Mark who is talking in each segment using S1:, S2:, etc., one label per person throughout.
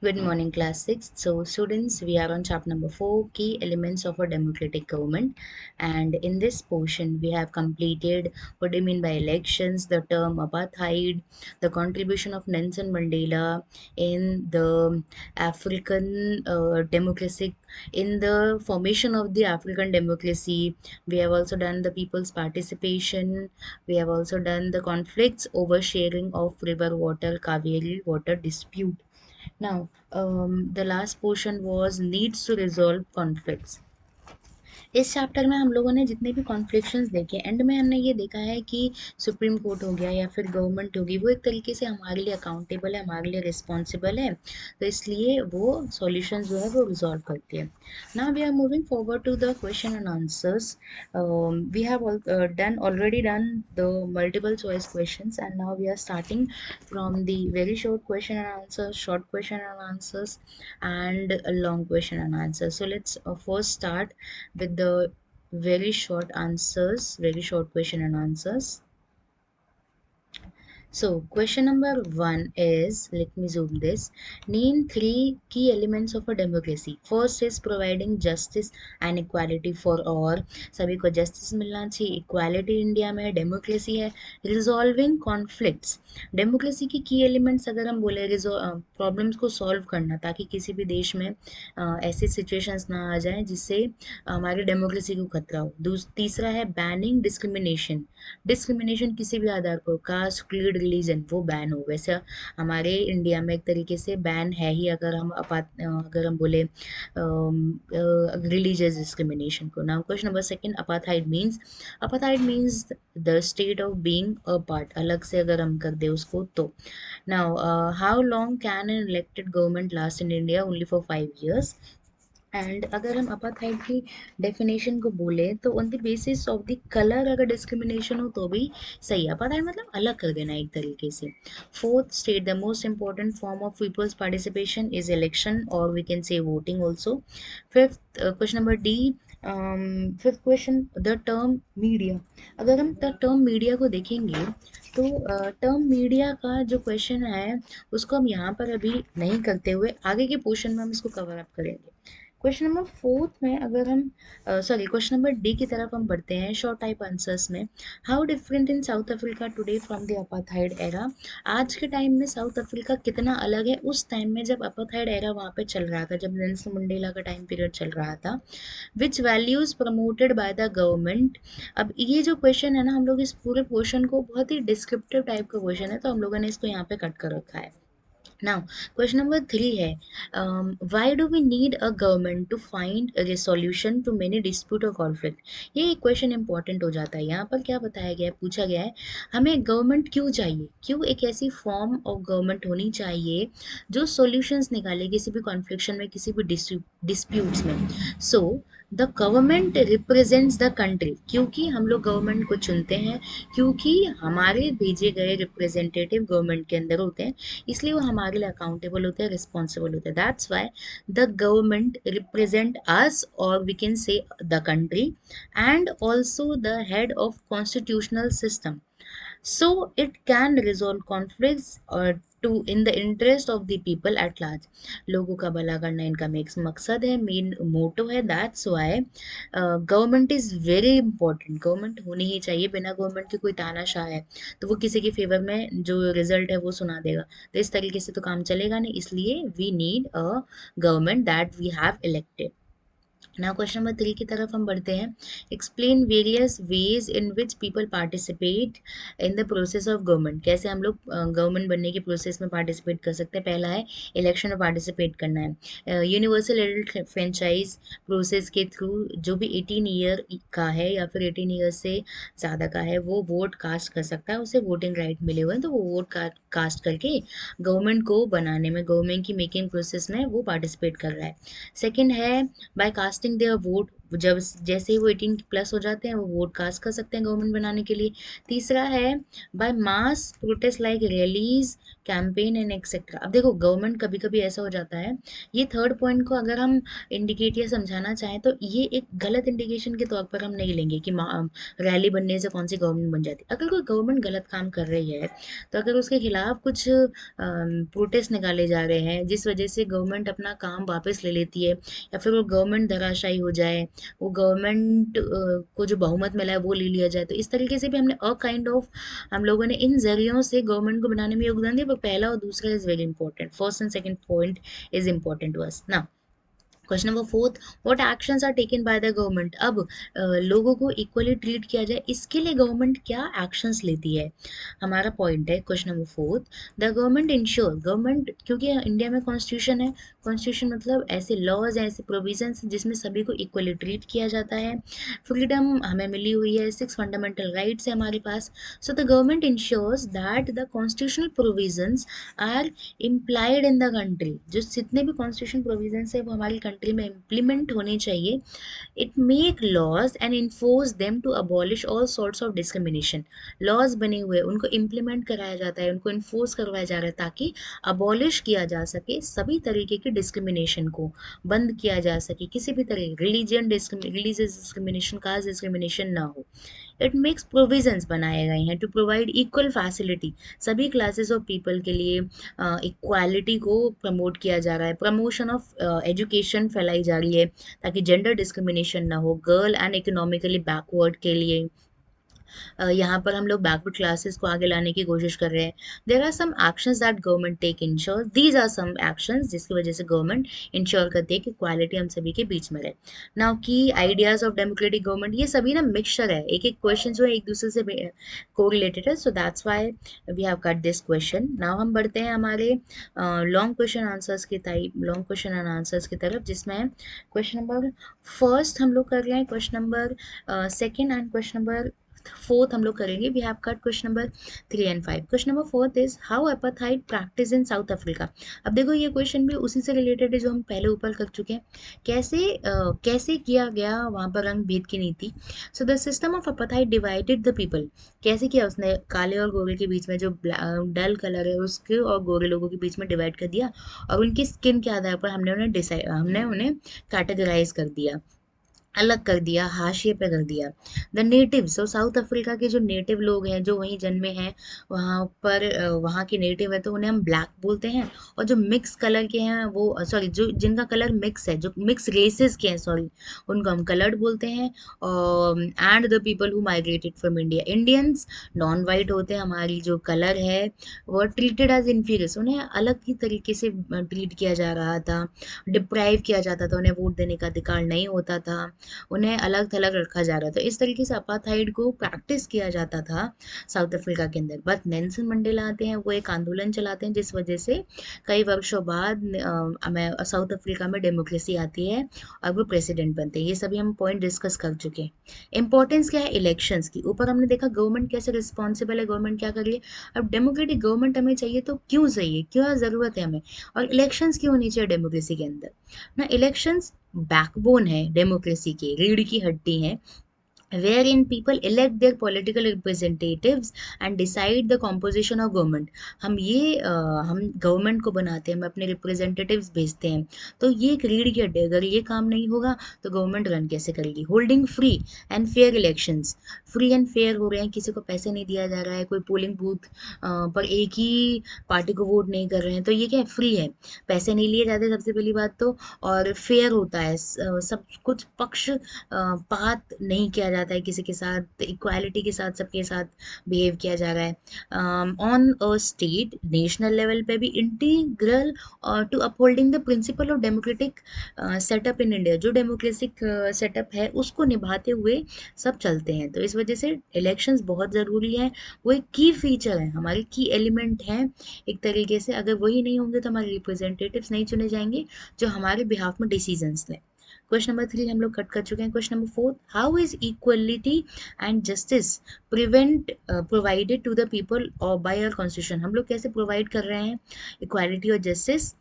S1: Good morning, Class 6th. So, students, we are on chapter number 4, Key Elements of a Democratic Government. And in this portion, we have completed what do you mean by elections, the term apartheid, the contribution of Nelson Mandela in the African democracy, in the formation of the African democracy. We have also done the people's participation. We have also done the conflicts over sharing of river water, Kaveri water dispute. Now, the last portion was needs to resolve conflicts. इस chapter में हम लोगों ने जितने भी कॉन्फ्लिक्शंस देखे and में हमने ये देखा है कि सुप्रीम कोर्ट हो गया या फिर गवर्नमेंट होगी वो एक तरीके से हमारे लिए अकाउंटेबल है, हमारे लिए रिस्पॉन्सिबल है, तो इसलिए वो सॉल्यूशन जो है वो रिजॉल्व करती है. Now we are moving forward to the question and answers. We have already done the multiple choice questions, and now we are starting from the very short question and answers, short question and answers, and a long question and answers. So let's first start with the very short answers, very short question and answers. So, question number 1 is, let me zoom this. Name 3 key elements of a democracy. First is providing justice and equality for all. सभी को justice मिलना चाहिए. Equality India में है, democracy है. Resolving conflicts. Democracy की key elements अगर हम बोले problems को solve करना ताकि किसी भी देश में ऐसी situations ना आ जाए जिससे हमारी democracy को खतरा हो. तीसरा है banning discrimination. डिस्क्रिमिनेशन किसी भी आधार पर, कास्ट, क्रीड, रिलीजन, वो बैन हो. वैसे हमारे इंडिया में एक तरीके से बैन है ही अगर हम बोले रिलीजियस डिस्क्रिमिनेशन को. Now question number second, apartheid means the state of being a part, अलग से अगर हम कर दे उसको तो. Now how long can an elected government last in India? Only for 5 years. And अगर हम अपार्थाइड की डेफिनेशन को बोले तो on the basis of the colour अगर डिस्क्रिमिनेशन हो तो भी सही है. अपार्थाइड मतलब अलग कर देना एक तरीके से. Fourth state, the most important form of people's participation is election और we can say voting also. Fifth question number D. Fifth question, the term media. अगर हम द टर्म मीडिया को देखेंगे तो टर्म मीडिया का जो क्वेश्चन है उसको हम यहाँ पर अभी नहीं करते हुए आगे के पोर्शन में हम इसको कवर अप करेंगे. क्वेश्चन नंबर फोर्थ में अगर हम क्वेश्चन नंबर डी की तरफ हम बढ़ते हैं शॉर्ट टाइप आंसर्स में. How different in South Africa today from the apartheid era? आज के टाइम में साउथ अफ्रीका कितना अलग है उस टाइम में जब अपार्थाइड एरा वहाँ पे चल रहा था, जब नेल्सन मंडेला का टाइम पीरियड चल रहा था. Which values promoted by the government? अब ये जो क्वेश्चन है ना, हम लोग इस पूरे क्वेश्चन को, बहुत ही डिस्क्रिप्टिव टाइप का क्वेश्चन है तो हम लोगों ने इसको यहाँ पे कट कर रखा है. Now, question number 3 है, why do we need a government to find a solution to many dispute or conflict? ये एक क्वेश्चन इंपॉर्टेंट हो जाता है. यहाँ पर क्या बताया गया है, पूछा गया है हमें गवर्नमेंट क्यों चाहिए, क्यों एक ऐसी फॉर्म ऑफ गवर्नमेंट होनी चाहिए जो सॉल्यूशंस निकाले किसी भी कॉन्फ्लिक्शन में, किसी भी डिस्प्यूट्स में. सो the government represents the country, क्योंकि हम लोग गवर्नमेंट को चुनते हैं, क्योंकि हमारे भेजे गए रिप्रेजेंटेटिव गवर्नमेंट के अंदर होते हैं, इसलिए वो हमारे लिए अकाउंटेबल होते हैं, रिस्पॉन्सिबल होते हैं. That's why the government represent us और we can say the country and also the head of constitutional system. So it can resolve conflicts to in the interest of the people at large. लोगों का भला करना इनका main मकसद है, main motto है. That's why government is very important. Government होनी ही चाहिए. बिना गवर्नमेंट के कोई तानाशाह है तो वो किसी के फेवर में जो रिजल्ट है वो सुना देगा, तो इस तरीके से तो काम चलेगा नहीं. इसलिए we need a government that we have elected. Now question number 3 की तरफ हम बढ़ते हैं. Explain various ways in which people participate in the process of government. कैसे हम लोग गवर्नमेंट बनने के प्रोसेस में पार्टिसिपेट कर सकते हैं. पहला है इलेक्शन में पार्टिसिपेट करना है. यूनिवर्सल एडल्ट फ्रेंचाइज प्रोसेस के थ्रू जो भी 18 ईयर का है या फिर 18 ईयर से ज़्यादा का है वो वोट कास्ट कर सकता है, उसे वोटिंग राइट मिले हुए हैं, तो वो वोट कास्ट करके गवर्नमेंट को बनाने में, गवर्नमेंट की मेकिंग प्रोसेस में वो पार्टिसिपेट कर रहा है. सेकेंड है by casting their vote जब जैसे ही वो 18+ हो जाते हैं वो वोट कास्ट कर सकते हैं गवर्नमेंट बनाने के लिए। तीसरा है by mass protest like rallies, campaign and etcetera. अब देखो गवर्नमेंट कभी कभी ऐसा हो जाता है, ये थर्ड पॉइंट को अगर हम इंडिकेट या समझाना चाहें तो ये एक गलत इंडिकेशन के तौर पर हम नहीं लेंगे कि रैली बनने से कौन सी गवर्नमेंट बन जाती है। अगर कोई गवर्नमेंट गलत काम कर रही है तो अगर उसके खिलाफ कुछ प्रोटेस्ट निकाले जा रहे हैं जिस वजह से गवर्नमेंट अपना काम वापस ले लेती है, या फिर वो गवर्नमेंट धराशायी हो जाए, वो गवर्नमेंट को जो बहुमत मिला है वो ले लिया जाए, तो इस तरीके से भी हमने अ काइंड ऑफ हम लोगों ने इन जरियों से गवर्नमेंट को बनाने में योगदान दिया। पर पहला और दूसरा is very important, first and second point is important to us ना। Question number fourth, what actions are taken by the government. अब लोगों को इक्वली ट्रीट किया जाए इसके लिए गवर्नमेंट क्या एक्शंस लेती है, हमारा पॉइंट है question number fourth. The government ensure, government क्योंकि इंडिया में कॉन्स्टिट्यूशन है, कॉन्स्टिट्यूशन मतलब ऐसे लॉज हैं, ऐसे प्रोविजंस जिसमें सभी को इक्वली ट्रीट किया जाता है, फ्रीडम हमें मिली हुई है, 6 फंडामेंटल राइट्स है हमारे पास। So the government ensures that the constitutional provisions are implied in the country, जो जितने भी कॉन्स्टिट्यूशन प्रोविजंस है वो हमारी कंट्री में इम्प्लीमेंट होने चाहिए। It make laws and enforce them to abolish all sorts of discrimination. Laws बने हुए उनको इम्प्लीमेंट कराया जाता है, उनको इन्फोर्स करवाया जा रहा है ताकि अबॉलिश किया जा सके सभी तरीके की डिस्क्रिमिनेशन को, बंद किया जा सके किसी भी तरह रिलीजियस डिस्क्रिमिनेशन, कास्ट डिस्क्रिमिनेशन ना हो। इट मेक्स प्रोविजंस बनाए गए हैं टू प्रोवाइड इक्वल फैसिलिटी, सभी क्लासेस ऑफ पीपल के लिए इक्वालिटी को प्रमोट किया जा रहा है, प्रमोशन ऑफ एजुकेशन फैलाई जा रही है ताकि जेंडर डिस्क्रिमिनेशन ना हो, गर्ल एंड इकोनॉमिकली बैकवर्ड के लिए यहाँ पर हम लोग बैकवर्ड क्लासेस को आगे लाने की कोशिश कर रहे हैं। There are some actions that government take ensure, these are some actions जिसकी वजह से गवर्नमेंट इंश्योर करती है कि क्वालिटी हम सभी के बीच में रहे। नाउ की आइडियाज ऑफ डेमोक्रेटिक गवर्नमेंट, ये सभी ना मिक्सचर है, एक एक क्वेश्चन जो है एक दूसरे से को रिलेटेड है, so that's why we have cut this question. Now हम बढ़ते हैं हमारे लॉन्ग क्वेश्चन आंसर्स की type, long question and answers की तरफ, जिसमें क्वेश्चन नंबर फर्स्ट हम लोग कर रहे हैं, question number second and question number fourth हम लोग करेंगे। We have cut question number 3 and 5। Question number fourth is how apartheid practice in South Africa. अब देखो ये क्वेश्चन भी उसी से रिलेटेड है जो हम पहले ऊपर कर चुके हैं, कैसे किया गया वहाँ पर रंग भेद की नीति। So the system of apartheid divided the people, कैसे किया उसने, काले और गोरे के बीच में जो डल कलर है उसके और गोरे लोगों के बीच में डिवाइड कर दिया, और उनकी स्किन के आधार पर हमने उन्हें कैटेगराइज कर दिया, अलग कर दिया, हाशिए पे कर दिया। The native, so south Africa के जो नेटिव लोग हैं जो वहीं जन्मे हैं, वहाँ पर वहाँ के नेटिव है तो उन्हें हम ब्लैक बोलते हैं, और जो मिक्स कलर के हैं वो सॉरी जो जिनका कलर मिक्स है, जो मिक्स रेसेस के हैं सॉरी, उनको हम कलर्ड बोलते हैं। And the people who migrated from India, Indians non white होते हैं, हमारी जो कलर है वो ट्रीटेड एज इन्फीरियर्स, उन्हें अलग ही तरीके से ट्रीट किया जा रहा था, डिप्राइव किया जाता था, उन्हें वोट देने का अधिकार नहीं होता था, उन्हें अलग थलग रखा जा रहा था। इस तरीके से अपार्थाइड को प्रैक्टिस किया जाता था साउथ अफ्रीका के अंदर। बट नेल्सन मंडेला आते हैं, वो एक आंदोलन चलाते हैं जिस वजह से कई वर्षों बाद साउथ अफ्रीका में डेमोक्रेसी आती है और वो प्रेसिडेंट बनते हैं। ये सभी हम पॉइंट डिस्कस कर चुके हैं। इंपॉर्टेंस क्या है इलेक्शंस की, ऊपर हमने देखा गवर्नमेंट कैसे रिस्पॉन्सिबल है, गवर्नमेंट क्या कर रही है। अब डेमोक्रेटिक गवर्नमेंट हमें चाहिए तो क्यों चाहिए, क्यों ज़रूरत है हमें, और इलेक्शंस क्यों होनी चाहिए डेमोक्रेसी के अंदर ना। इलेक्शंस बैकबोन है डेमोक्रेसी की, रीढ़ की हड्डी है, wherein people elect their political representatives and decide the composition of government। हम गवर्नमेंट को बनाते हैं, हम अपने रिप्रेजेंटेटिव्स भेजते हैं, तो ये एक रीढ़ की हड्डी, अगर ये काम नहीं होगा तो गवर्नमेंट रन कैसे करेगी। Holding free and fair elections, free and fair हो रहे हैं, किसी को पैसे नहीं दिया जा रहा है, कोई पोलिंग बूथ पर एक ही पार्टी को वोट नहीं कर रहे हैं, तो ये क्या है, फ्री है, पैसे नहीं लिए जाते सबसे पहली बात तो, और फेयर होता है, सब कुछ पक्ष पात नहीं किया जाता है किसी के साथ, इक्वालिटी के साथ सबके साथ बिहेव किया जा रहा है। On a state national level पे भी integral to upholding the principle of democratic setup in India, जो डेमोक्रेटिक सेटअप है उसको निभाते हुए सब चलते हैं। तो इस वजह से इलेक्शंस बहुत ज़रूरी है, वो एक की फीचर है, हमारे की एलिमेंट हैं एक तरीके से। अगर वही नहीं होंगे तो हमारे रिप्रेजेंटेटिव्स नहीं चुने जाएंगे जो हमारे बिहाफ में डिसीजंस लें। क्वेश्चन नंबर 3 हम लोग कट कर चुके हैं। Question number 4, how is equality and justice provided to the people और बाय आवर कॉन्स्टिट्यूशन। हम लोग कैसे प्रोवाइड कर रहे हैं इक्वालिटी और जस्टिस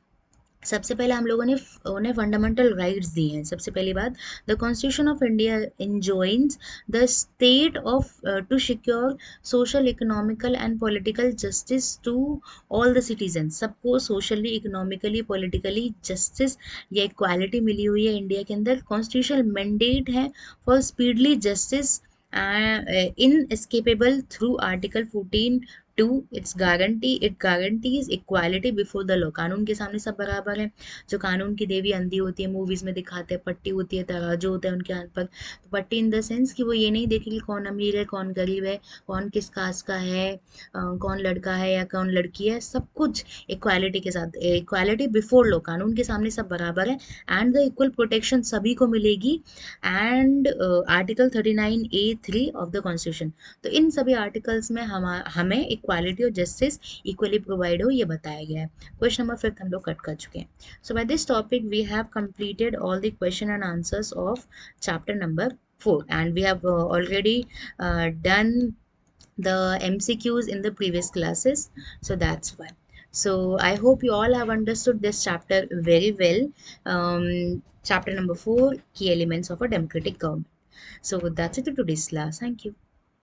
S1: सबसे पहले हम लोगों ने उन्हें फंडामेंटल राइट्स दिए हैं। सबसे पहली बात, the constitution of India enjoins the state of to secure social economical and political justice to all the citizen. सबको सोशली इकोनॉमिकली पॉलिटिकली जस्टिस या इक्वालिटी मिली हुई है इंडिया के अंदर। कॉन्स्टिट्यूशनल मैंडेट है for speedily justice inescapable through article 14 it guarantees equality before the law. कानून के सामने सब बराबर है। जो कानून की देवी अंधी होती है, मूवीज में दिखाते हैं, पट्टी होती है, तराजू होता है उनके हाथ पर। तो पट्टी इन द सेंस कि वो ये नहीं देखेगी कौन अमीर है कौन गरीब है, कौन किस कास्ट का है, कौन लड़का है या कौन लड़की है, सब कुछ इक्वालिटी के साथ, इक्वालिटी बिफोर लॉ, कानून के सामने सब बराबर है। एंड द इक्वल प्रोटेक्शन सभी को मिलेगी। And article 39A(3) of the constitution. तो इन सभी आर्टिकल्स में हमें इक्वालिटी और जस्टिस इक्वली प्रोवाइड हो, ये बताया गया है। क्वेश्चन नंबर 5 हम लोग कट कर चुके हैं। So by this topic we have completed all the question and answers of chapter number 4 and we have already done the MCQs in the previous classes, so that's why. So I hope you all have understood this chapter very well. um, Chapter number 4, key elements of a democratic government. So that's it to today's class. Thank you.